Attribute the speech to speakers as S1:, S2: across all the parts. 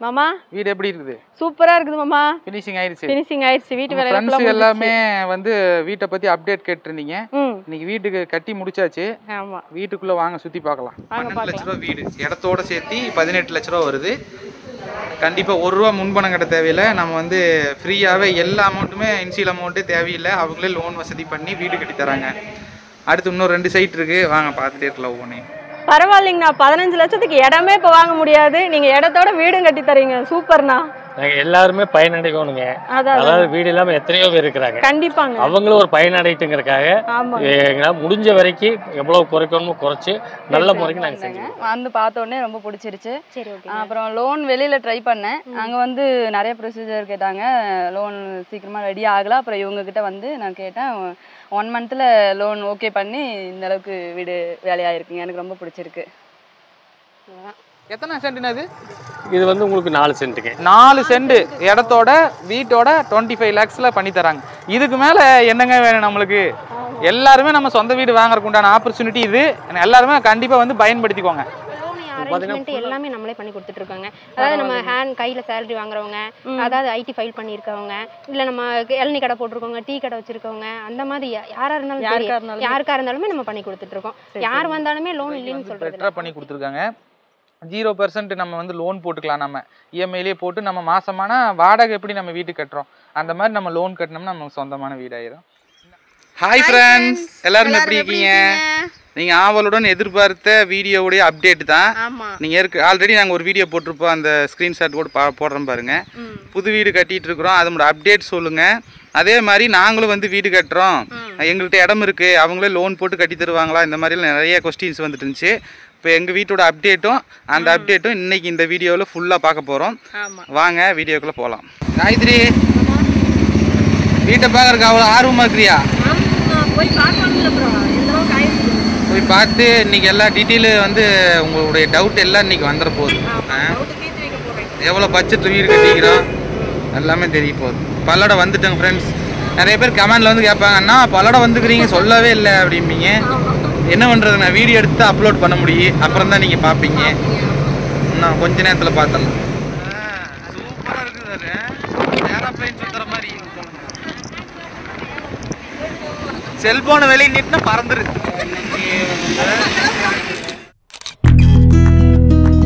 S1: மாமா
S2: வீடு எப்படி இருக்குது?
S1: சூப்பரா இருக்குது மாமா.
S2: ஃபினிஷிங் ஆயிருச்சு.
S1: வீட்டு வேலை
S2: ஃப்ரெண்ட்ஸ் எல்லாமே வந்து வீட்டை பத்தி அப்டேட் கேட்டிருந்தீங்க. இன்னைக்கு வீட்டுக்கு கட்டி முடிச்சாச்சு.
S1: ஆமா,
S2: வீட்டுக்குள்ள வாங்க சுத்தி பார்க்கலாம். 12 லட்ச ரூபா வீடு, இடத்தோட சேர்த்து 18 லட்ச ரூபா வருது. கண்டிப்பா ₹1 முன்பணம் கட்ட தேவையில்லை. நம்ம வந்து ஃப்ரீயாவே எல்லா அமௌண்ட்டுமே இன்சியல் அமௌண்ட்டே தேவையில்லை. அவங்களே லோன் வசதி பண்ணி வீடு கட்டி தராங்க. அடுத்து இன்னும் 2 சைட் இருக்கு, வாங்க பார்த்துட்டே இருக்கலாம் ஒவ்வொன்றையும்.
S1: பரவாயில்லைங்கண்ணா, 15 லட்சத்துக்கு இடமே இப்போ வாங்க முடியாது, நீங்க இடத்தோட வீடும் கட்டி தரீங்க. சூப்பர்ண்ணா.
S3: நாங்க எல்லாருமே பயனடைக்கணுங்க. அதாவது வீடு இல்லாம எத்தனையோ பேர் இருக்கிறாங்க.
S1: கண்டிப்பாங்க,
S3: அவங்களும் ஒரு பயனடைட்டுங்கிறதுக்காக முடிஞ்ச வரைக்கும் எவ்வளவு குறைக்கணுமோ குறைச்சு நல்ல முறைக்கு நாங்க செஞ்சோம்.
S4: வந்து பார்த்த உடனே ரொம்ப பிடிச்சிருச்சு. அப்புறம் லோன் வெளியில ட்ரை பண்ணேன். அங்க வந்து நிறைய ப்ரொசீஜர் கேட்டாங்க. லோன் சீக்கிரமா ரெடி ஆகல. அப்புறம் இவங்க கிட்ட வந்து நான் கேட்டேன். 1 மந்த்ல லோன் ஓகே பண்ணி இந்த அளவுக்கு வீடு வேலையாயிருக்குங்க. எனக்கு ரொம்ப பிடிச்சிருக்கு.
S2: எத்தனை சென்ட்னா இது?
S3: இது வந்து உங்களுக்கு 4 சென்ட்டுங்க.
S2: 4 சென்ட் இடத்தோட வீட்டோட 25 lakhsல பண்ணி தராங்க. இதுக்கு மேல என்னங்க வேணும் நம்மளுக்கு? எல்லாருமே நம்ம சொந்த வீடு வாங்குறதுக்கு உண்டான ஆப்பர்ச்சுனிட்டி இது. எல்லாருமே கண்டிப்பா வந்து பயன்படுத்திக்கோங்க.
S5: எல்லாமே நம்மளே பண்ணி கொடுத்துட்டு இருக்காங்க. அதாவது நம்ம ஹேண்ட் கையில சேலரி வாங்குறவங்க, அதாவது ஐடி ஃபைல் பண்ணிருக்கவங்க, இல்ல நம்ம இளநீ கடை போட்டிருக்கவங்க, டீ கடை வச்சிருக்கவங்க, அந்த மாதிரி யாரா இருந்தாலும் யாருக்கா இருந்தாலுமே நம்ம பண்ணி கொடுத்துட்டு இருக்கோம். யார் வந்தாலுமே லோன் இல்லைன்னு சொல்றது
S2: பண்ணி கொடுத்துருக்காங்க. 0% நம்ம வந்து லோன் போட்டுக்கலாம். நம்ம இஎம்ஐலேயே போட்டு நம்ம மாசமான வாடகை எப்படி நம்ம வீட்டுக்கு கட்டுறோம் அந்த மாதிரி நம்ம லோன் கட்டினோம்னா நமக்கு சொந்தமான வீடாயிரும். ஹாய் ஃப்ரெண்ட்ஸ், எல்லாரும் எப்படி இருக்கீங்க? நீங்க ஆவலுடன் எதிர்பார்த்த வீடியோவுடைய அப்டேட் தான். நீங்க ஆல்ரெடி நாங்கள் ஒரு வீடியோ போட்டிருப்போம், அந்த ஸ்க்ரீன்ஷாட் கூட போடுறோம் பாருங்க. புது வீடு கட்டிட்டு இருக்கிறோம், அதோட அப்டேட் சொல்லுங்க. அதே மாதிரி நாங்களும் வந்து வீடு கட்டுறோம், எங்கள்கிட்ட இடம் இருக்கு, அவங்களே லோன் போட்டு கட்டி தருவாங்களா, இந்த மாதிரிலாம் நிறைய கொஸ்டின்ஸ் வந்துட்டு இருந்துச்சு. இப்போ எங்கள் வீட்டோட அப்டேட்டும் அந்த அப்டேட்டும் இன்னைக்கு இந்த வீடியோவில் ஃபுல்லாக பார்க்க போகிறோம். வாங்க வீடியோக்குள்ளே போகலாம். காயத்ரி, வீட்டை பார்க்கறதுக்கு அவ்வளோ ஆர்வமாக இருக்கிறியா? போய் பார்த்து இன்னைக்கு எல்லா டீட்டெயிலும் வந்து உங்களுடைய டவுட் எல்லாம் இன்னைக்கு வந்துட போகுது. எவ்வளோ பட்ஜெட்டில் வீடு கட்டிக்கிறோம் எல்லாமே தெரிய போகுது. பல்லடம் வந்துட்டோங்க ஃப்ரெண்ட்ஸ். நிறைய பேர் கமெண்டில் வந்து கேட்பாங்க, அண்ணா பல்லடம் வந்துக்கிறீங்க சொல்லவே இல்லை அப்படிம்பீங்க. என்ன பண்ணுறது, நான் வீடியோ எடுத்து அப்லோட் பண்ண முடியும், அப்புறம் தான் நீங்கள் பார்ப்பீங்க. இன்னும் கொஞ்ச நேரத்தில் பார்த்துடலாம். சூப்பராக இருக்குது, ஏரோப்ளைன் சுற்றுற மாதிரி. செல்போனை வெளியே நீட்டினா பறந்துரு.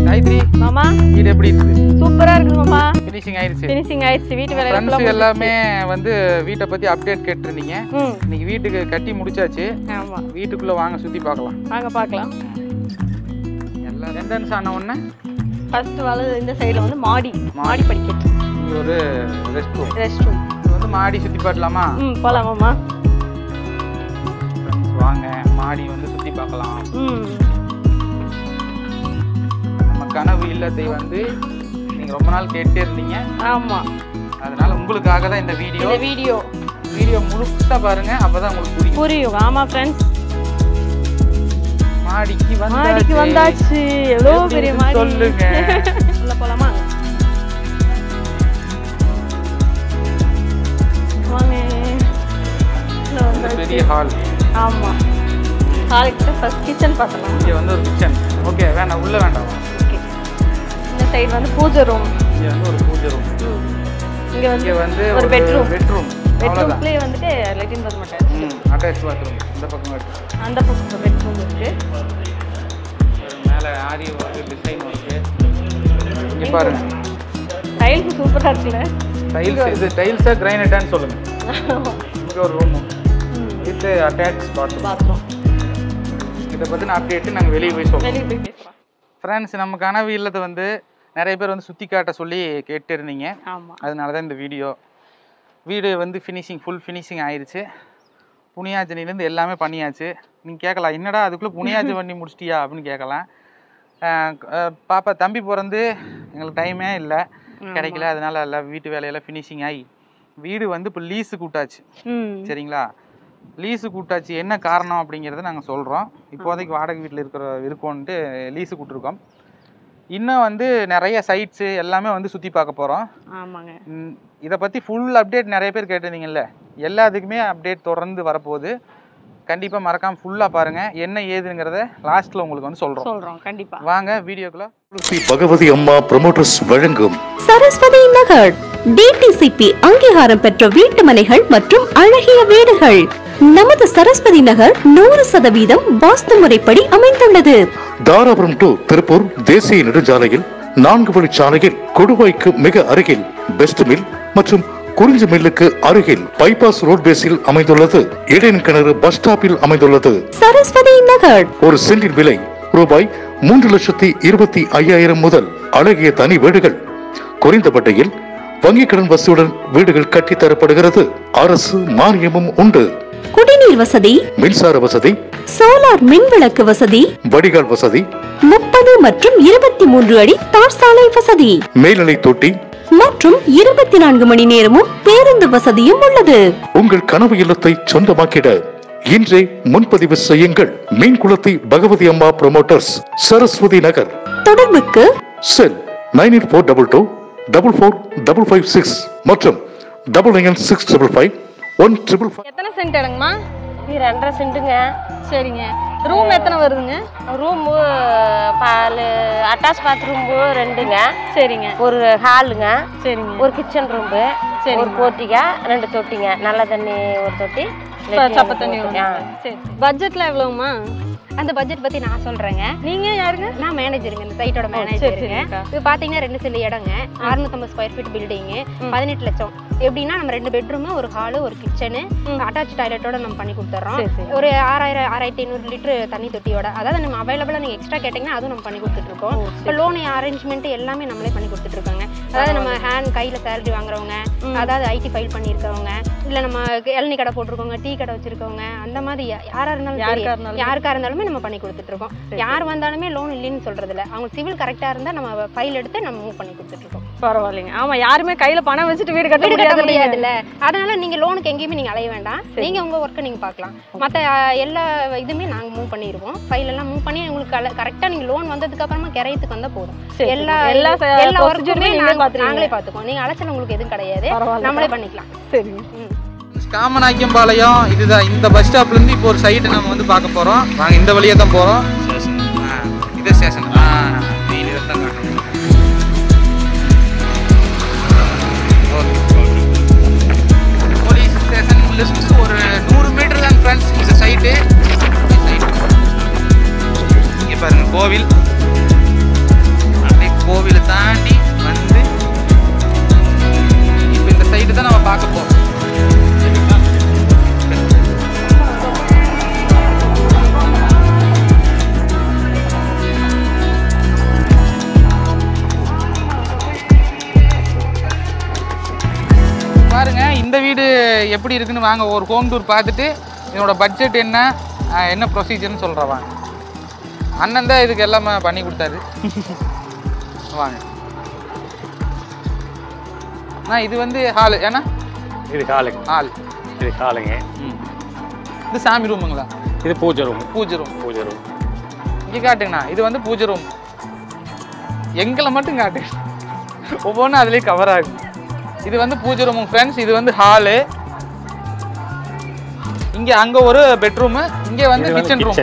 S2: காயத்ரி
S1: மாமா,
S2: வீடு எப்படி இருக்குது?
S1: சூப்பரா இருக்குது மாமா.
S2: ஃபினிஷிங் ஆயிருச்சு.
S1: வீட்டு வேலை
S2: ஃப்ரெண்ட்ஸ் எல்லாமே வந்து வீட்டை பத்தி அப்டேட் கேட்டிருந்தீங்க. இன்னைக்கு வீட்டுக்கு கட்டி முடிச்சாச்சு.
S1: ஆமா,
S2: வீட்டுக்குள்ள வாங்க சுத்தி பார்க்கலாம்.
S1: வாங்க பார்க்கலாம்.
S2: எல்லாம் என்ட்ரன்ஸ் ஆன உடனே
S1: ஃபர்ஸ்ட் இந்த சைடுல வந்து மாடி படிக்கட்டு.
S2: இங்க ஒரு ரெஸ்ட் ரூம்.
S1: இது
S2: வந்து மாடி சுத்தி பார்க்கலாமா?
S1: போலாம் மாமா.
S2: வாங்க மாடி வந்து சுத்தி பார்க்கலாம். நம்ம கனவு இல்லத்தை வந்து நீங்க ரொம்ப நாள் கேட்டே இருந்தீங்க.
S1: ஆமா,
S2: அதனால உங்களுக்காக தான் இந்த வீடியோ முழுசா பாருங்க, அப்பதான் உங்களுக்கு புரியும்.
S1: ஆமா ஃப்ரெண்ட்ஸ்,
S2: மாடிக்கு
S1: வந்தாச்சு. எவ்வளவு பெரிய மாடி
S2: சொல்லுங்க.
S1: உள்ள போலாமா? வாங்க.
S2: பெரிய ஹால்.
S1: ஆமா, ஹாலுக்கு ஃபர்ஸ்ட் கிச்சன் பார்த்தலாம்.
S2: இங்க வந்து ஒரு கிச்சன். ஓகே, வேண்டாம் உள்ள வேண்டாம்.
S1: ஓகே, இந்த சைடு வந்து பூஜை ரூம்.
S2: இங்க வந்து ஒரு பூஜை ரூம்.
S1: இங்க வந்து ஒரு பெட்ரூம்லயே வந்துட்டு லெட்டின் பாத்ரூம்
S2: அட்டாச் பாத்ரூம். இந்த பக்கம்
S1: அந்த பக்கம் பெட்ரூம் இருக்கு.
S2: மேல ஆரி ஒர்க், டிசைன் ஒர்க். இங்க பாருங்க,
S1: டைல்ஸ் சூப்பரா இருக்குல.
S2: டைல்ஸ் இது டைல்ஸா கிரானைட்டான்னு சொல்லுங்க. இங்க ஒரு ரூம் வித் அட்டாச் பாத்ரூம். இத பத்தின அப்டேட் நாங்க வெளிய போய் சொல்றோம். ஃப்ரெண்ட்ஸ், நம்ம கனவு இல்லத்தை வந்து நிறைய பேர் வந்து சுத்தி காட்ட சொல்லி கேட்டு இருந்தீங்க. அதனால தான் இந்த வீடு வந்து ஃபுல் ஃபினிஷிங் ஆயிடுச்சு. புனியாஜனிலேருந்து எல்லாமே பண்ணியாச்சு. நீங்கள் கேட்கலாம், என்னடா அதுக்குள்ளே புனியாஜி பண்ணி முடிச்சிட்டியா அப்படின்னு கேட்கலாம். பாப்பா தம்பி பிறந்து எங்களுக்கு டைமே இல்லை, கிடைக்கல. அதனால எல்லாம் வீட்டு வேலையெல்லாம் ஃபினிஷிங் ஆகி வீடு வந்து இப்போ லீஸு கூட்டாச்சு. சரிங்களா, லீஸு கூட்டாச்சு. என்ன காரணம் அப்படிங்கிறத நாங்கள் சொல்கிறோம். இப்போதைக்கு வாடகை வீட்டில் இருக்கோன்ட்டு லீஸு கூட்டிருக்கோம். இன்னும் வந்து நிறைய சைட்ஸு எல்லாமே வந்து சுற்றி பார்க்க போகிறோம்.
S1: ஆமாங்க,
S2: இதை பற்றி ஃபுல் அப்டேட் நிறைய பேர் கேட்டிருந்தீங்கல்ல, எல்லாத்துக்குமே அப்டேட் தொடர்ந்து வரப்போகுது. கண்டிப்பாக மறக்காமல் ஃபுல்லாக பாருங்கள். என்ன ஏதுங்கிறத லாஸ்ட்டில் உங்களுக்கு வந்து சொல்கிறோம்.
S1: கண்டிப்பாக
S2: வாங்க வீடியோக்குள்ள.
S6: பகவதி அம்மா ப்ரமோட்டர்ஸ் வழங்கும்
S7: சரஸ்வதி நகர் டிடிசிபி அங்கீகாரம் பெற்ற வீட்டு மனைகள் மற்றும் அழகிய வீடுகள். நமது சரஸ்வதி நகர் 100% வாஸ்து முறைப்படி அமைந்துள்ளது.
S6: தாராபுரம் டு திருப்பூர் தேசிய நெடுஞ்சாலையில் 4 வழிச்சாலையில் கொடுவாய்க்கு மிக அருகில் பெஸ்ட் மில் மற்றும் குறிஞ்சி மில்லுக்கு அருகில் பைபாஸ் ரோட் பேஸில் அமைந்துள்ளது. இடையன் கிணறு பஸ் ஸ்டாப்பில் அமைந்துள்ளது.
S7: சரஸ்வதி நகர்
S6: ஒரு சென்டின் விலை ரூபாய் 3,25,000 முதல். அழகிய தனி வீடுகள் குறைந்த வட்டியில் வங்கி கடன் வசதியுடன் வீடுகள் கட்டித்தரப்படுகிறது. அரசு மானியமும் உண்டு.
S7: குடிநீர் வசதி,
S6: மின்சார வசதி,
S7: சோலார் மின்விளக்கு வசதி,
S6: வடிகால் வசதி,
S7: 30 மற்றும் 23 அடி தார் சாலை வசதி,
S6: மேல்நிலை தொட்டி
S7: மற்றும் 24 மணி நேரமும் பேருந்து வசதியும் உள்ளது.
S6: உங்கள் கனவு இல்லத்தை சொந்தமாக்கிட இன்றே முன்பதிவு செய்யுங்கள். மீன்குளத்தி பகவதி அம்மா ப்ரமோட்டர்ஸ், சரஸ்வதி நகர்.
S7: தொடர்புக்கு
S6: செல் 9422 44556 மற்றும் 996555
S1: எத்தனை சென்ட் இடங்கம்மா?
S8: இது 2.5 சென்ட்டுங்க.
S1: சரிங்க. ரூம் எத்தனை வருதுங்க?
S8: ரூமு அட்டாச் பாத்ரூம் 2ங்க.
S1: சரிங்க.
S8: ஒரு ஹாலுங்க.
S1: சரிங்க.
S8: ஒரு கிச்சன் ரூம்பு, ஒரு போட்டிகா, 2 தொட்டிங்க. நல்ல தண்ணி ஒரு தொட்டி,
S1: சப்ப தண்ணி. சரி. பட்ஜெட்ல எவ்வளவுமா?
S5: அந்த பட்ஜெட் பத்தி நான் சொல்றேங்க.
S1: நீங்க யாருங்க?
S5: நான் மேனேஜருங்க, இந்த சைட்டோட மேனேஜருங்க. இது பாத்தீங்கன்னா 2 சென்ட் இடங்க, 650 ஸ்கொயர் ஃபீட் பில்டிங், 18 லட்சம். எப்படின்னா நம்ம 2 பெட்ரூம், ஒரு ஹாலு, ஒரு கிச்சனு, அட்டாச் டாய்லெட்டோட நம்ம பண்ணி கொடுத்துறோம். ஒரு 6,500 லிட்டர் தண்ணி தொட்டியோட. அதாவது நம்ம அவைலபிளா நீங்க எக்ஸ்ட்ரா கேட்டீங்கன்னா அதுவும் நம்ம பண்ணி கொடுத்துட்டு இருக்கோம். இப்போ லோன் அரேஞ்ச்மெண்ட் எல்லாமே நம்மளே பண்ணி கொடுத்துட்டு இருக்காங்க. அதாவது நம்ம கையில சேலரி வாங்குறவங்க, அதாவது ஐடி ஃபைல் பண்ணியிருக்கவங்க, இல்ல நம்ம இளநீ கடை போட்டிருக்கவங்க, டீ கடை வச்சிருக்கவங்க, அந்த மாதிரி யாருக்கா இருந்தாலுமே நம்ம பண்ணி கொடுத்துட்டு இருக்கோம். யார் வந்தாலுமே லோன் இல்லைன்னு சொல்றது இல்ல. அவங்க சிவில் கரெக்டா இருந்தா நம்ம ஃபைல் எடுத்து நம்ம மூவ் பண்ணி கொடுத்துட்டு இருக்கோம்.
S1: பரவாயில்லைங்க. ஆமா, யாருமே கையில பணம் வச்சுட்டு வீடு கட்ட
S5: முடியாதுல்ல. அதனால நீங்க லோனுக்கு எங்கேயுமே நீங்க அலைய வேண்டாம். நீங்க உங்க ஒர்க்கை நீங்க பார்க்கலாம். மத்த எல்லா இதுமே நாங்க மூவ் பண்ணிடுவோம். ஃபைல் எல்லாம் மூவ் பண்ணி உங்களுக்கு கரெக்டா நீங்க லோன் வந்ததுக்கு அப்புறமா கிரையத்துக்கு வந்தா போதும். எல்லா ஒர்க்குமே நாங்களே பார்த்துக்கோம். நீங்க அலைச்சல் உங்களுக்கு எதுவும் கிடையாது, நம்மளே பண்ணிக்கலாம்.
S1: சரி.
S2: காமநாயக்கம்பாளையம் இதுதான். இந்த பஸ் ஸ்டாப்ல இருந்து இப்போ ஒரு சைடு நம்ம வந்து பார்க்க போறோம். வாங்க, இந்த வழியா தான் போறோம். இது ஸ்டேஷன். போலீஸ் ஸ்டேஷன் ஒரு 100 மீட்டர் தான் ஃப்ரெண்ட்ஸ் இந்த சைட்டு. இங்க பாருங்க கோவில். அப்படியே கோவிலை தாண்டி வந்து இப்போ இந்த சைட்டு தான் நம்ம பார்க்க போறோம். பாருங்க இந்த வீடு எப்படி இருக்குன்னு வாங்க ஒரு ஹோம் டூர் பார்த்துட்டு இதனோட பட்ஜெட் என்ன ப்ரொசீஜர்னு சொல்கிறேன். வாங்க, அண்ணன் தான் இதுக்கு எல்லாமே பண்ணி கொடுத்தாரு. வாங்க. இது வந்து ஹாலு. ஏன்னா
S3: இது ஹாலுங்க.
S2: ஹால்.
S3: இது ஹாலுங்க.
S2: இது சாமி ரூமுங்களா?
S3: இது பூஜை ரூம்.
S2: பூஜை ரூம். இங்கே காட்டுங்கண்ணா. இது வந்து பூஜை ரூம். எங்களை மட்டும் காட்டுங்க, ஒவ்வொன்றும் அதுலேயே கவர் ஆகும். இது வந்து பூஜை ரூம் ஃப்ரெண்ட்ஸ். இது வந்து ஹாலு. இங்கே அங்கே ஒரு பெட்ரூமு, இங்கே வந்து கிச்சன் ரூம்.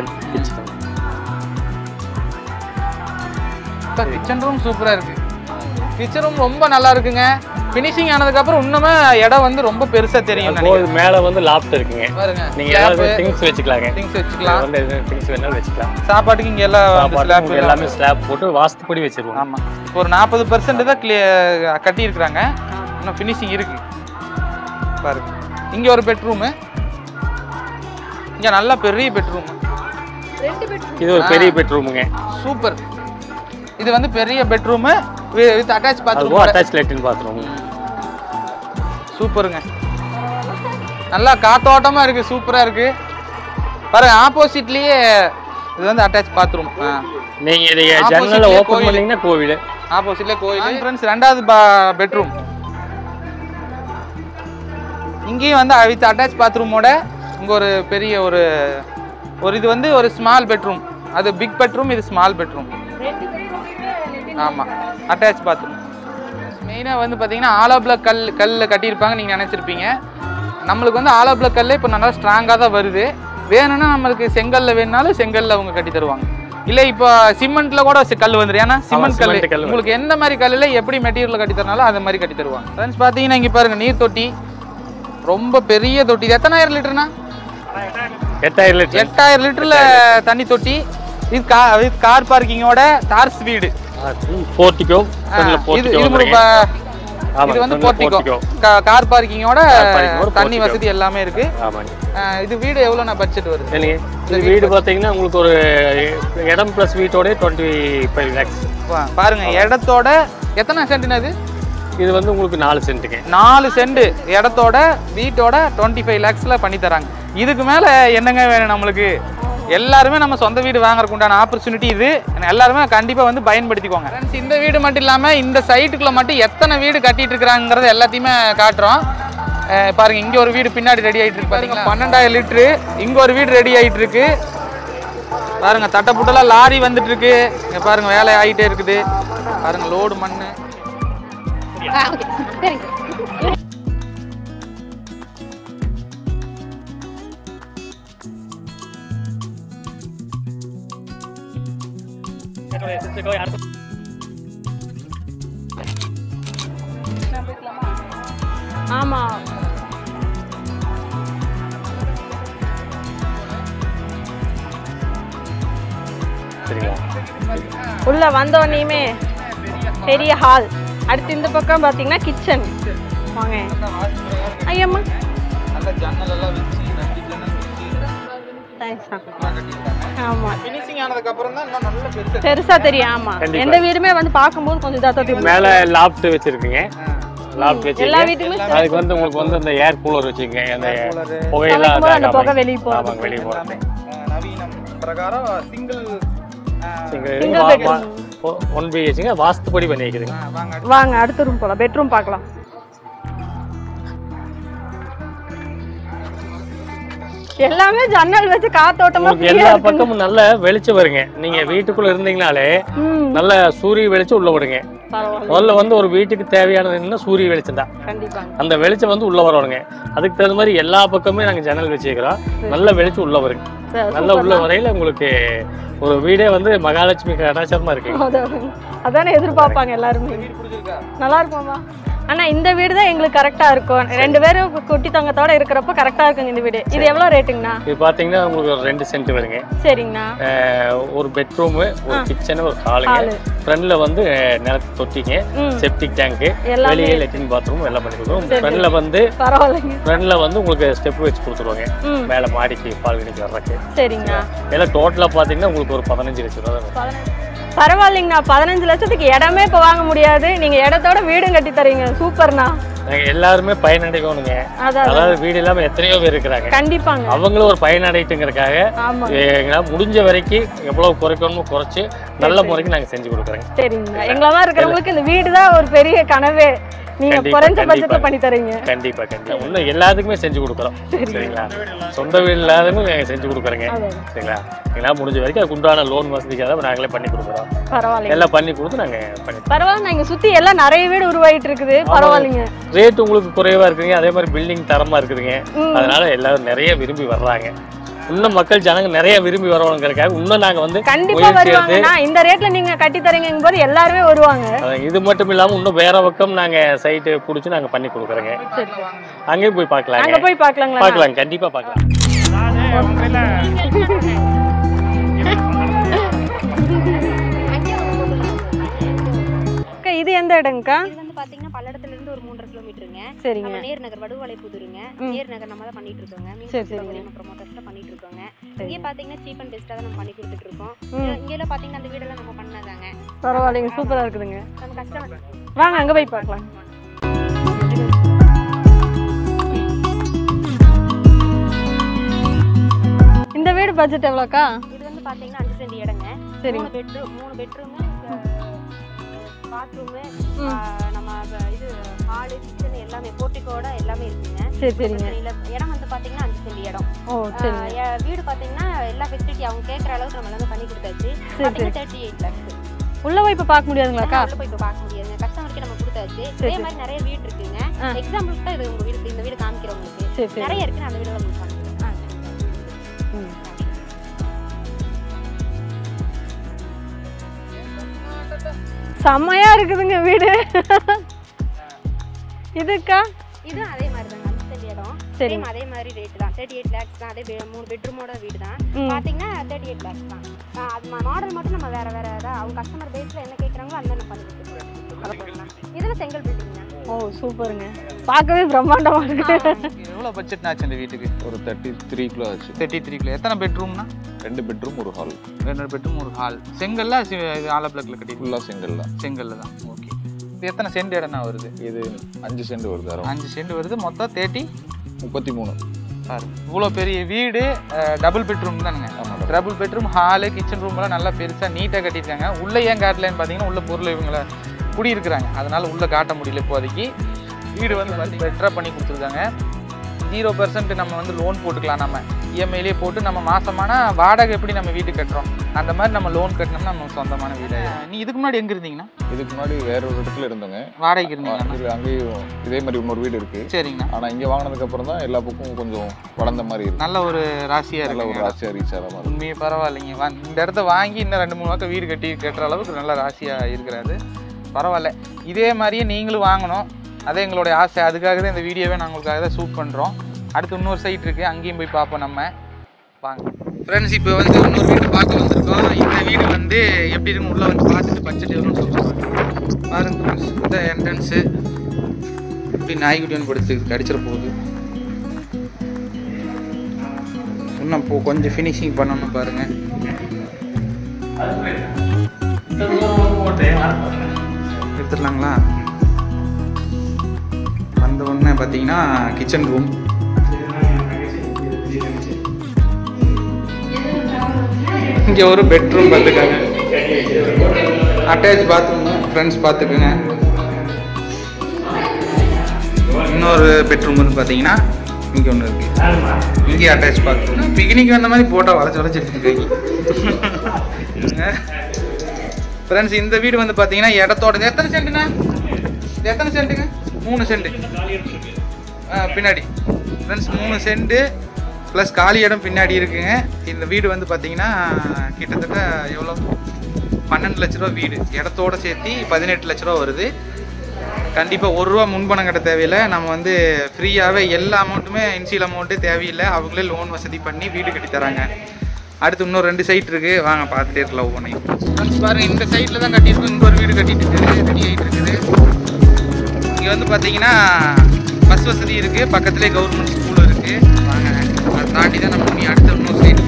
S2: கிச்சன் ரூம் சூப்பராக இருக்குது. கிச்சன் ரூம் ரொம்ப நல்லா இருக்குங்க. ஃபினிஷிங் ஆனதுக்கப்புறம் இன்னுமே இடம் வந்து ரொம்ப பெருசாக தெரியும்.
S3: மேலே வந்து லாப்ட் இருக்குங்க.
S2: பாருங்க,
S3: நீங்கள் திங்ஸ் வச்சுக்கலாங்க.
S2: திங்ஸ் வச்சுக்கலாம்.
S3: வந்து திங்ஸ் வேணாலும் வச்சுக்கலாம்.
S2: சாப்பாட்டுக்கு இங்கே
S3: எல்லாமே ஸ்லாப் போட்டு வாஸ்துப்படி வச்சிருவோம்.
S2: ஆமாம், ஒரு 40% தான் கட்டியிருக்கிறாங்க. இன்னும் ஃபினிஷிங் இருக்கு. பாருங்க, இங்கே ஒரு பெட்ரூமு. இங்கே நல்ல பெரிய பெட்ரூம்.
S3: இது ஒரு பெரிய பெட்ரூமுங்க.
S2: சூப்பர். இது வந்து பெரிய bedroom with attach bathroom.
S3: Attach latrine bathroom.
S2: சூப்பருங்க. நல்லா காத்தோட்டமா இருக்கு, சூப்பரா இருக்கு. பாருங்க, ஆப்போசிட்லயே இது வந்து அட்டாச் பாத்ரூம்.
S3: நீங்க இத ஜன்னலை ஓபன் பண்ணீங்கன்னா கோவில்.
S2: ஆப்போசிட்ல கோவில். ஃப்ரெண்ட்ஸ், ரெண்டாவது பெட்ரூம். இங்கேயும் வந்து வித் அட்டாச் பாத்ரூமோட இங்க ஒரு பெரிய ஒரு இது வந்து ஒரு ஸ்மால் பெட்ரூம். அது பிக் பெட்ரூம், இது ஸ்மால் பெட்ரூம். ஆமாம், அட்டாச் பாத்ரூம். மெயினாக வந்து பார்த்தீங்கன்னா ஆலோ பிளாக் கல்லில் கட்டியிருப்பாங்க. நீங்கள் நினச்சிருப்பீங்க. நம்மளுக்கு வந்து ஆலோ பிளாக் கல் இப்போ நல்லா ஸ்ட்ராங்காக தான் வருது. வேணும்னா நம்மளுக்கு செங்கல்ல வேணுனாலும் செங்கல்ல அவங்க கட்டி தருவாங்க. இல்ல இப்போ சிமெண்ட்ல கூட கல் வந்துரு. ஏன்னா சிமெண்ட் கல் உங்களுக்கு எந்த மாதிரி கல்லுல எப்படி மெட்டீரியல் கட்டி தரனாலும் அந்த மாதிரி கட்டி தருவாங்க. ஃப்ரெண்ட்ஸ் பாத்தீங்கன்னா இங்க பாருங்க நீர் தொட்டி, ரொம்ப பெரிய தொட்டி. இது எத்தனாயிரம் லிட்டர்னா? 8000 லிட்டர்ல தண்ணி தொட்டி. இது கார் பார்க்கிங்கோட டார்ஸ் வீடு,
S3: போர்ட்டிகோ.
S2: இது வந்து போர்ட்டிகோ, கார் பார்க்கிங்கோட தண்ணி வசதி எல்லாமே இருக்கு. இது வீடு எவ்வளவு பட்ஜெட் வருது?
S3: இந்த வீடு பாத்தீங்கன்னா உங்களுக்கு ஒரு இடம் பிளஸ் வீட்டோட 25 lakhs.
S2: பாருங்க இடத்தோட எத்தனை சென்ட்னா இது?
S3: இது வந்து உங்களுக்கு 4 சென்ட்டுங்க.
S2: 4 சென்ட் இடத்தோட வீட்டோட 25 lakhsல பண்ணி தராங்க. இதுக்கு மேல என்னங்க வேணும் நம்மளுக்கு? எல்லாருமே நம்ம சொந்த வீடு வாங்குறதுக்கு உண்டான ஆப்பர்ச்சுனிட்டி இது. எல்லாருமே கண்டிப்பா வந்து பயன்படுத்திக்கோங்க. இந்த வீடு மட்டும் இல்லாம இந்த சைட்டுக்குள்ள மட்டும் எத்தனை வீடு கட்டிட்டு இருக்காங்கிறது எல்லாத்தையுமே காட்டுறோம். பாருங்க இங்க ஒரு வீடு பின்னாடி ரெடி ஆயிட்டு இருக்கு பாத்தீங்களா, 12000 லிட்டரு. இங்க ஒரு வீடு ரெடி ஆயிட்டு இருக்கு பாருங்க. தட்டப்புட்டெல்லாம் லாரி வந்துட்டு இருக்கு. இங்க பாருங்க வேலை ஆகிட்டே இருக்குது பாருங்க, லோடு மண்ணு.
S1: ஆமா உள்ள வந்தோடனேயுமே பெரிய ஹால். அடுத்து இந்த பக்கம் பாத்தீங்கன்னா கிச்சன். வாங்க ஐயம்மா.
S2: நல்ல ஜன்னல் எல்லாம் வச்சு
S1: ஆமா
S2: ஃபினிஷிங் ஆனதுக்கு அப்புறம் தான் இன்னும் நல்ல
S1: பெருசா தெரியும். ஆமா எந்த வீடுமே வந்து பாக்கும்போது கொஞ்சம் இதா தெரியும்.
S3: மேல லாஃப்ட் வச்சிருக்கீங்க. லாஃப்ட் வச்சிருக்கீங்க.
S1: எல்லா வீட்டுமே
S3: அதுக்கு வந்து உங்களுக்கு வந்து அந்த ஏர் கூலர் வச்சிருக்கீங்க. அந்த
S1: புகையெல்லாம் அந்த புகை வெளிய போகும்.
S3: ஆமா வெளிய போகும்.
S2: நவீனம் பிரகாரம் சிங்கிள்
S3: 1 BHK வாஸ்துபடி பண்ணி வைக்கிறீங்க.
S1: வாங்க அடுத்த ரூம் போலாம். பெட்ரூம் பார்க்கலாம். எல்லாமே ஜன்னல் வச்சு காத்தோட்டமா
S3: எல்லா பக்கமும் நல்ல வெளிச்சம் வருங்க. நீங்க வீட்டுக்குள்ள இருந்தீங்கனாலே நல்ல சூரிய வெளிச்சம் உள்ள விடுங்க. முதல்ல வந்து ஒரு வீட்டுக்கு தேவையானது என்ன சூரிய வெளிச்சம் தான். அந்த வெளிச்சம் வந்து உள்ள வரணுங்க. அதுக்கு தகுந்த மாதிரி எல்லா பக்கமே நாங்க ஜன்னல் வச்சுக்கிறோம். நல்ல வெளிச்சம் உள்ள வருங்க. நல்ல உள்ள வரையில உங்களுக்கு ஒரு வீடே வந்து மகாலட்சுமி கடாச்சாரமா இருக்கு.
S1: அதானே எதிர்பார்ப்பாங்க எல்லாருமே. நல்லா இருக்குமா அண்ணா? இந்த வீடு தான் எங்களுக்கு கரெக்டா இருக்கும். 2 பேரும் குட்டி தங்கத்தோட இருக்கிறப்ப கரெக்டா இருக்குங்க இந்த வீடு. இது எவ்வளவு ரேட்டுங்கண்ணா?
S3: இது பாத்தீங்கன்னா உங்களுக்கு ஒரு 2 சென்ட் வருங்க.
S1: சரிங்கண்ணா.
S3: ஒரு பெட்ரூம், ஒரு கிச்சன், ஒரு ஹாலுங்க. ஃப்ரண்ட்ல வந்து நிலத்து தொட்டிங்க, செப்டிக் டேங்க், வெளியே லெட்டின் பாத்ரூம் எல்லாம் பண்ணி கொடுத்துருவோம். ஃப்ரண்ட்ல வந்து ஃப்ரண்ட்ல வந்து உங்களுக்கு ஸ்டெப் வச்சு கொடுத்துருவாங்க மேல மாடிக்கு பால்கனிக்கு வர்றதுக்கு.
S1: சரிங்கண்ணா.
S3: எல்லாம் டோட்டலா பாத்தீங்கன்னா உங்களுக்கு ஒரு 15 லட்சம் ரூபா.
S1: பரவாயில்லைங்கண்ணா. 15 லட்சத்துக்கு இடமே இப்போ வாங்க முடியாது. நீங்க இடத்தோட வீடும் கட்டி தரீங்க. சூப்பர்ண்ணா.
S3: எல்லாருமே பயனடைக்கணுங்க. அதாவது வீடு இல்லாம எத்தனையோ பேர் இருக்கிறாங்க.
S1: கண்டிப்பாங்க.
S3: அவங்களும் ஒரு பயனடைட்டுங்கிறதுக்காக எங்களால் முடிஞ்ச வரைக்கும் எவ்வளவு குறைக்கணுமோ குறைச்சு நல்ல முறைக்கு நாங்க செஞ்சு கொடுக்குறோங்க.
S1: சரிங்க. எங்களா இருக்கிறவங்களுக்கு இந்த வீடு தான் ஒரு பெரிய கனவே. நீங்க குறைஞ்ச பட்ஜெட்ல பண்ணி தரீங்க.
S3: கண்டிப்பா கண்டிப்பா. இன்னும் எல்லாத்துக்குமே செஞ்சு கொடுக்குறோம். சரிங்களா? சொந்த வீடு இல்லாதவங்க செஞ்சு கொடுக்குறேங்க. சரிங்களா? எங்களால் முடிஞ்ச வரைக்கும் அதுக்கு உண்டான லோன் வசதிக்காக நாங்களே பண்ணி கொடுக்குறோம்.
S1: பரவாயில்ல.
S3: எல்லாம் பண்ணி கொடுத்து நாங்க பண்ணி.
S1: பரவாயில்ல. இங்க சுத்தி எல்லாம் நிறைய வீடு உருவாயிட்டு இருக்குது. பரவாயில்லைங்க.
S3: ரேட் உங்களுக்கு குறைவா இருக்குதுங்க. அதே மாதிரி பில்டிங் தரமா இருக்குதுங்க. அதனால எல்லாரும் நிறைய விரும்பி வர்றாங்க. இன்னும் மக்கள் ஜனங்க நிறைய விரும்பி வரணுங்கிறதுக்காக இன்னும் நாங்க வந்து
S1: கண்டிப்பா வருவாங்க. இந்த ரேட்ல நீங்க கட்டி தரீங்கங்கும் போது எல்லாருமே வருவாங்க.
S3: இது மட்டும் இல்லாம இன்னும் வேற பக்கம் நாங்க சைட் புடிச்சு நாங்க பண்ணி கொடுக்குறோங்க. அங்கே போய் பார்க்கலாம்.
S1: அங்க போய் பார்க்கலாங்களா?
S3: பார்க்கலாம். கண்டிப்பா பார்க்கலாம்.
S1: இது எந்த இடம்க்கா?
S5: இது வந்து பாத்தீங்கன்னா பல்லடத்துல இருந்து ஒரு 3.5 கிலோமீட்டருங்க.
S1: சரிங்க.
S5: நம்ம நேர் நகர் வடுவலைப்புதுருங்க. நேர் நகர் நம்ம தான் பண்ணிட்டு இருக்கோங்க. மீன் ப்ரோமோட்டர்ஸ்ல பண்ணிட்டு இருக்கோங்க. இங்க பாத்தீங்கன்னா சீப் அண்ட் பெஸ்டா தான் நம்ம பண்ணி கொடுத்துட்டு இருக்கோம். இங்க எல்லாம் பாத்தீங்கன்னா அந்த வீடெல்லாம் நம்ம பண்ணாதாங்க.
S1: பரவாயில்லைங்க. சூப்பரா இருக்குதுங்க.
S5: நம்ம கஸ்டமர்
S1: வாங்க அங்க போய் பார்க்கலாம். இந்த வீடு பட்ஜெட் எவ்வளோக்கா?
S5: இது வந்து பாத்தீங்கன்னா 5 சென்ட் இடங்க.
S1: சரிங்க.
S5: 3 பெட்ரூம் பாத்ரூம் நம்ம இது ஹால் கிச்சன் எல்லாமே போர்ட்டிகோட எல்லாமே இருக்குங்க.
S1: சரி சரிங்க.
S5: இடம் வந்து பாத்தீங்கன்னா 5 சென்ட் இடம்.
S1: ஓ சரிங்க.
S5: வீடு பாத்தீங்கன்னா எல்லா ஃபெசிலிட்டி அவங்க கேக்குற அளவுக்கு நம்ம எல்லாமே பண்ணி கொடுத்தாச்சு. 38 lakhs.
S1: உள்ள போய் இப்ப பார்க்க முடியாதுங்களாக்கா?
S5: உள்ள போய் இப்ப பார்க்க முடியாதுங்க. கஸ்டமருக்கு நம்ம கொடுத்தாச்சு. இதே மாதிரி நிறைய வீடு இருக்குங்க. எக்ஸாம்பிளுக்கு தான் இது உங்க வீடு, இந்த வீடு காமிக்கிறோம் உங்களுக்கு. நிறைய இருக்கு. அந்த வீடுல உங்களுக்கு காமிக்கிறேன்.
S1: செம்மையா இருக்குதுங்க வீடு. இதுக்கா
S5: இது அதே மாதிரி தான் 5 சென்ட் இடம். சேம் அதே மாதிரி ரேட் தான். 38 lakhs தான். அதே 3 பெட்ரூமோட வீடு தான். பாத்தீங்கன்னா 38 lakhs தான். அது மாடல் மட்டும் நம்ம வேற வேற தான் அவங்க கஸ்டமர் பேஸ்ல என்ன கேக்குறாங்களோ அந்த நம்ம பண்ணி கொடுத்துருவோம். இதெல்லாம் செங்கல் பில்டிங் தான். ஓ சூப்பருங்க. பார்க்கவே பிரம்மாண்டமா இருக்கு.
S2: எவ்வளவு பட்ஜெட் ஆச்சு இந்த வீட்டுக்கு?
S9: ஒரு 33 கிலோ ஆச்சு.
S2: 33 கிலோ. எத்தனை பெட்ரூம்னா?
S9: 2 பெட்ரூம் ஒரு ஹால்.
S2: 2 பெட்ரூம் ஒரு ஹால். செங்கல்ல ஆல பிளாக்ல கட்டி?
S9: ஃபுல்லா செங்கல் தான்.
S2: செங்கல்ல தான். ஓகே. இது எத்தனை சென்ட் இடம்னா வருது?
S9: இது 5 சென்ட் வருது.
S2: 5 சென்ட் வருது. மொத்தம்
S9: 33.
S2: சார் இவ்வளோ பெரிய வீடு டபுள் பெட்ரூம் தானுங்க. டபுள் பெட்ரூம் ஹாலு கிச்சன் ரூம்லாம் நல்லா பெருசாக நீட்டாக கட்டியிருக்காங்க. உள்ளே ஏன் காட்டலன்னு பார்த்தீங்கன்னா உள்ள பொருள் இவங்களை குடியிருக்கிறாங்க, அதனால உள்ளே காட்ட முடியல இப்போதைக்கு. வீடு வந்து பார்த்தீங்கன்னா பெட்டராக பண்ணி கொடுத்துருக்காங்க. 0% நம்ம வந்து லோன் போட்டுக்கலாம். நம்ம இஎம்ஐலேயே போட்டு நம்ம மாசமான வாடகை எப்படி நம்ம வீட்டுக்கு கட்டுறோம் அந்த மாதிரி நம்ம லோன் கட்டினோம்னா நம்ம சொந்தமான வீடு. நீ இதுக்கு முன்னாடி எங்கே இருந்தீங்கன்னா?
S9: இதுக்கு முன்னாடி வேற ஒரு இடத்துல இருந்தோங்க.
S2: வாடகைக்கு இருந்தீங்க?
S9: அங்கேயும் இதே மாதிரி இன்னொரு வீடு இருக்கு.
S2: சரிங்கண்ணா.
S9: ஆனால் இங்கே வாங்கினதுக்கு அப்புறம் தான் எல்லா பக்கமும் கொஞ்சம் வளர்ந்த மாதிரி இருக்கு.
S2: நல்ல ஒரு ராசியாக
S9: நல்ல
S2: இருக்கு.
S9: ஒரு ராசியாக ரீச் ஆகிற மாதிரி.
S2: உண்மையே பரவாயில்லைங்க. இந்த இடத்த வாங்கி இன்னும் 2-3 பக்கம் வீடு கட்டுற அளவுக்கு நல்ல ராசியாக இருக்கிறாரு. பரவாயில்ல. இதே மாதிரியே நீங்களும் வாங்கணும், அதே எங்களுடைய ஆசை. அதுக்காக தான் இந்த வீடியோவே நாங்கள் உங்களுக்காக தான் ஷூட் பண்ணுறோம். அடுத்து இன்னொரு சைட் இருக்குது, அங்கேயும் போய் பார்ப்போம் நம்ம. வாங்க ஃப்ரெண்ட்ஸ், இப்போ வந்து இன்னொரு வீடு பார்க்க வந்திருக்கோம். இந்த வீடு வந்து எப்படி இருக்கும் உள்ளே வந்து பார்த்துட்டு பட்ஜெட் எவ்வளோன்னு சொல்லுவாங்க. பாருங்க ஃப்ரெண்ட்ஸ், இந்த என்ட்ரன்ஸு இப்படி நாய்க்குட்டி ஒன்று படுத்து கடிச்சிட போகுது. இன்னும் கொஞ்சம் ஃபினிஷிங் பண்ணணும் பாருங்கள். எடுத்துடலாங்களா? வந்த உடனே பார்த்தீங்கன்னா கிச்சன் ரூம், இங்கே ஒரு பெட்ரூம் பார்த்துக்காங்க, அட்டாச் பாத்ரூம். ஃப்ரெண்ட்ஸ் பார்த்துக்குங்க. இன்னொரு பெட்ரூம் வந்து பார்த்தீங்கன்னா இங்கே ஒன்று இருக்குது, இங்கே அட்டாச் பாத்ரூம். பிக்னிக் வந்த மாதிரி போட்டால் வளைச்சி எடுத்துருக்கீங்க ஃப்ரெண்ட்ஸ். இந்த வீடு வந்து பார்த்தீங்கன்னா இடத்தோட எத்தனை சென்ட்டுண்ணா? எத்தனை சென்ட்டுங்க? 3 சென்ட் பின்னாடி ஃப்ரெண்ட்ஸ். 3 சென்ட்டு ப்ளஸ் காலி இடம் பின்னாடி இருக்குங்க. இந்த வீடு வந்து பார்த்தீங்கன்னா கிட்டத்தட்ட எவ்வளோ 12 லட்ச ரூபா வீடு. இடத்தோடு சேர்த்து 18 லட்ச ரூபா வருது. கண்டிப்பாக 1 ரூபா முன்பணம் கட்ட தேவையில்லை. நம்ம வந்து ஃப்ரீயாகவே எல்லா அமௌண்ட்டுமே இன்சியல் அமௌண்ட்டு தேவையில்லை. அவங்களே லோன் வசதி பண்ணி வீடு கட்டி தராங்க. அடுத்து இன்னொரு 2 சைட் இருக்குது, வாங்க பார்த்துட்டே இருக்கலாம் ஒவ்வொன்றையும். ஃப்ரெண்ட்ஸ் பாருங்கள், இந்த சைட்டில் தான் கட்டியிருக்கோம். இங்கே ஒரு வீடு கட்டிட்டு இருக்குது, ரெடி ஆகிட்டு இருக்குது. இங்கே வந்து பார்த்தீங்கன்னா பஸ் வசதி இருக்குது, பக்கத்துலேயே கவர்மெண்ட் ஸ்கூல் இருக்குது. வாங்க அதை தாண்டி தான் நம்ம அடுத்த இன்னொரு சைடு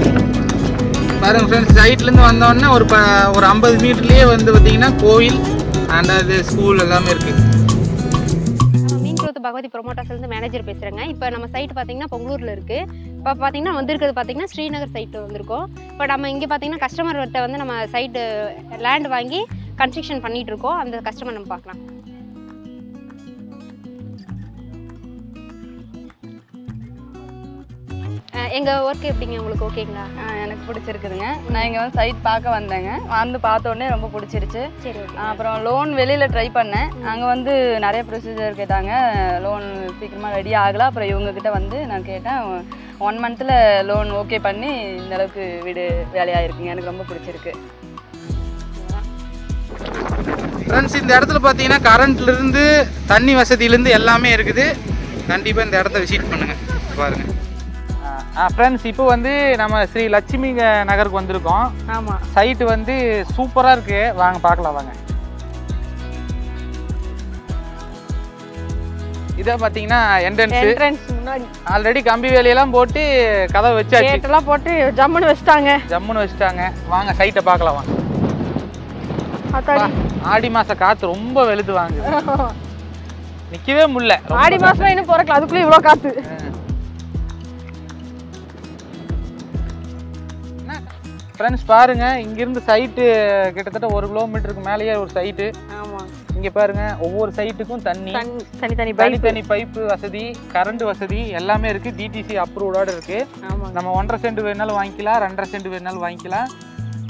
S2: பாருங்கள் ஃப்ரெண்ட்ஸ். சைட்லேருந்து வந்தோடனே ஒரு 50 மீட்டர்லேயே வந்து பார்த்தீங்கன்னா கோயில் அண்ட் அது ஸ்கூல் எல்லாமே இருக்குது.
S5: மீன் குளத்து பகவதி ப்ரொமோட்டர்ஸ்லேருந்து மேனேஜர் பேசுகிறேங்க. இப்போ நம்ம சைட் பார்த்தீங்கன்னா பொங்கலூரில் இருக்குது. இப்போ பார்த்தீங்கன்னா வந்திருக்கிறது பார்த்தீங்கன்னா ஸ்ரீநகர் சைட்டு வந்திருக்கோம். இப்போ நம்ம இங்கே பார்த்தீங்கன்னா கஸ்டமர்கிட்ட வந்து நம்ம சைட்டு லேண்ட் வாங்கி கன்ஸ்ட்ரக்ஷன் பண்ணிகிட்டு இருக்கோம். அந்த கஸ்டமர் நம்ம பார்க்கலாம். எங்கள் ஒர்க் எப்படிங்க, உங்களுக்கு ஓகேங்களா?
S4: எனக்கு பிடிச்சிருக்குதுங்க. நான் இங்கே வந்து சைட் பார்க்க வந்தேங்க. வந்து பார்த்த உடனே ரொம்ப பிடிச்சிருச்சு.
S5: சரி,
S4: அப்புறம் லோன் வெளியில் ட்ரை பண்ணேன். அங்கே வந்து நிறைய ப்ரொசீஜர் கேட்டாங்க. லோன் சீக்கிரமாக ரெடி ஆகலை. அப்புறம் இவங்கக்கிட்ட வந்து நான் கேட்டேன். 1 மந்தில் லோன் ஓகே பண்ணி இந்தளவுக்கு வீடு வேலையாக இருக்குங்க. எனக்கு ரொம்ப பிடிச்சிருக்கு.
S2: ஃப்ரெண்ட்ஸ், இந்த இடத்துல பார்த்தீங்கன்னா கரண்ட்லேருந்து தண்ணி வசதியிலேருந்து எல்லாமே இருக்குது. கண்டிப்பாக இந்த இடத்த விசிட் பண்ணுங்கள், பாருங்கள். ஃப்ரெண்ட்ஸ், இப்போ வந்து நம்ம ஸ்ரீ லட்சுமி நகருக்கு வந்திருக்கோம்.
S1: ஆமாம்,
S2: சைட்டு வந்து சூப்பராக இருக்குது. வாங்க பார்க்கலாம் வாங்க. இதை பார்த்தீங்கன்னா என்ட்ரன்ஸ்
S1: முன்னாடி
S2: ஆல்ரெடி கம்பி வேலையெல்லாம் போட்டு கதவை வச்சாச்சு,
S1: கேட்டெல்லாம் போட்டு ஜம்முன்னு
S2: வச்சுட்டாங்க. வாங்க சைட்டை பார்க்கலாம் வாங்க. ஆடி மாதம் காற்று ரொம்ப வெளுத்து வாங்குது, நிற்கவே முடியல.
S1: ஆடி மாதம் இன்னும் பிறக்கல, அதுக்குள்ளே இவ்வளோ காற்று.
S2: ஃப்ரெண்ட்ஸ் பாருங்க, இங்கிருந்து சைட்டு கிட்டத்தட்ட 1 கிலோமீட்டருக்கு மேலேயே ஒரு சைட்டு.
S1: ஆமாம்,
S2: இங்கே பாருங்க, ஒவ்வொரு சைட்டுக்கும் தனித்தனி பைப்பு வசதி, கரண்ட் வசதி எல்லாமே இருக்குது. டிடிசி அப்ரூவ்டோடு இருக்குது. நம்ம 1.5 சென்ட் வேணாலும் வாங்கிக்கலாம், 2.5 சென்ட் வேணாலும் வாங்கிக்கலாம்.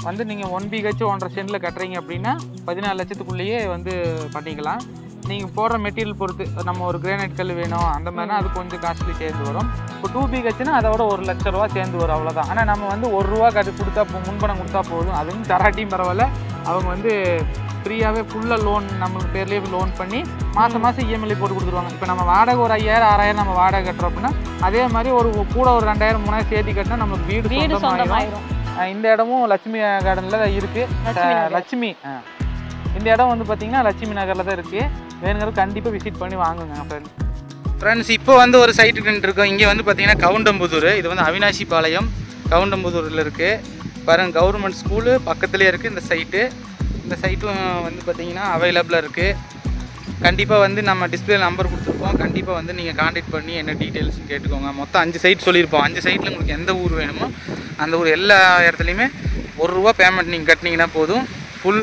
S2: வந்து நீங்கள் 1 BH 1.5 சென்ட்டில் கட்டுறீங்க அப்படின்னா 14 லட்சத்துக்குள்ளேயே வந்து பண்ணிக்கலாம். நீங்கள் போடுற மெட்டீரியல் பொறுத்து, நம்ம ஒரு கிரானைட் கல் வேணும் அந்த மாதிரினா அது கொஞ்சம் காஸ்ட்லி சேர்ந்து வரும். இப்போ 2 BHனா அதோட 1 லட்ச ரூபா சேர்ந்து வரும், அவ்வளோதான். ஆனால் நம்ம வந்து 1 ரூபா கொடுத்தா முன்பணம் கொடுத்தா போதும். அதுவும் தராட்டியும் பரவாயில்ல, அவங்க வந்து ஃப்ரீயாகவே ஃபுல்லாக லோன் நம்ம பேர்லேயே லோன் பண்ணி மாதம் இஎம்ஐ போட்டு கொடுத்துருவாங்க. இப்போ நம்ம வாடகை ஒரு 5000 6000 நம்ம வாடகை கட்டுறோம் அப்படின்னா அதே மாதிரி ஒரு கூட ஒரு 2000 3000 சேர்த்து கட்டினா நமக்கு வீடு சொந்தமாயிடும். இந்த இடமும் லட்சுமி கார்டனில் இருக்குது. லட்சுமி இந்த இடம் வந்து பார்த்தீங்கன்னா லட்சுமி நகரில் தான் இருக்குது. வேணுங்கிறது கண்டிப்பாக விசிட் பண்ணி வாங்குங்க ஃப்ரெண்ட்ஸ். இப்போ வந்து ஒரு சைட்டுக்கு நின்றுருக்கோம். இங்கே வந்து பார்த்தீங்கன்னா கவுண்டம்புதூர். இது வந்து அவினாசி பாளையம் கவுண்டம்புதூரில் இருக்குது. பாருங்கள், கவர்மெண்ட் ஸ்கூலு பக்கத்துலேயே இருக்குது இந்த சைட்டு. இந்த சைட்டும் வந்து பார்த்தீங்கன்னா அவைலபிளாக இருக்குது. கண்டிப்பாக வந்து நம்ம டிஸ்பிளே நம்பர் கொடுத்துருப்போம். கண்டிப்பாக வந்து நீங்கள் கான்டாக்ட் பண்ணி என்ன டீட்டெயில்ஸ் கேட்டுக்கோங்க. மொத்தம் 5 சைட் சொல்லியிருப்போம். 5 சைட்டில் உங்களுக்கு எந்த ஊர் வேணுமோ அந்த ஊர் எல்லா இடத்துலையுமே ₹1 பேமெண்ட் நீங்கள் கட்டினீங்கன்னா போதும். ஃபுல்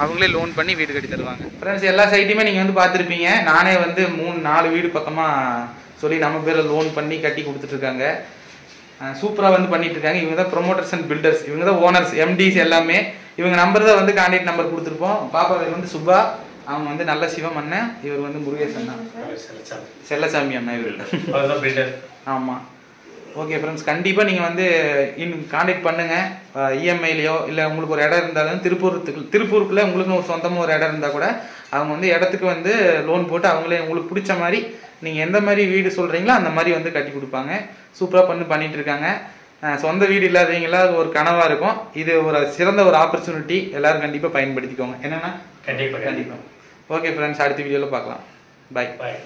S2: அவங்களே லோன் பண்ணி வீடு கட்டி தருவாங்க. ஃப்ரெண்ட்ஸ், எல்லா சைட்டையுமே நீங்கள் வந்து பார்த்துருப்பீங்க. நானே வந்து 3-4 வீடு பக்கமாக சொல்லி நம்ம பேரில் லோன் பண்ணி கட்டி கொடுத்துட்ருக்காங்க. சூப்பராக வந்து பண்ணிட்டு இருக்காங்க. இவங்க தான் ப்ரொமோட்டர்ஸ் அண்ட் பில்டர்ஸ். இவங்க தான் ஓனர்ஸ், எம்டிஸ் எல்லாமே. இவங்க நம்பர் தான் வந்து கான்டாக்ட் நம்பர் கொடுத்துருப்போம். பாப்பா இவர் வந்து சுபா, அவங்க வந்து நல்ல சிவம் அண்ணன், இவர் வந்து முருகேஷ் அண்ணா, செல்லசாமி அண்ணா இவர். ஆமாம். ஓகே ஃப்ரெண்ட்ஸ், கண்டிப்பாக நீங்கள் வந்து கான்டாக்ட் பண்ணுங்கள். இஎம்ஐலையோ இல்லை உங்களுக்கு ஒரு இடம் இருந்தாலும் திருப்பூருக்குள்ளே உங்களுக்கு ஒரு சொந்தமாக ஒரு இடம் இருந்தால் கூட அவங்க வந்து இடத்துக்கு வந்து லோன் போட்டு அவங்களே உங்களுக்கு பிடிச்ச மாதிரி நீங்கள் எந்த மாதிரி வீடு சொல்கிறீங்களோ அந்த மாதிரி வந்து கட்டி கொடுப்பாங்க. சூப்பராக பண்ணிட்டு இருக்காங்க. சொந்த வீடு இல்லாதவங்களா அது ஒரு கனவாக இருக்கும். இது ஒரு சிறந்த ஒரு ஆப்பர்ச்சுனிட்டி. எல்லோரும் கண்டிப்பாக பயன்படுத்திக்கோங்க. என்னென்னா கண்டிப்பாக. ஓகே ஃப்ரெண்ட்ஸ், அடுத்த வீடியோவில் பார்க்கலாம். பாய்.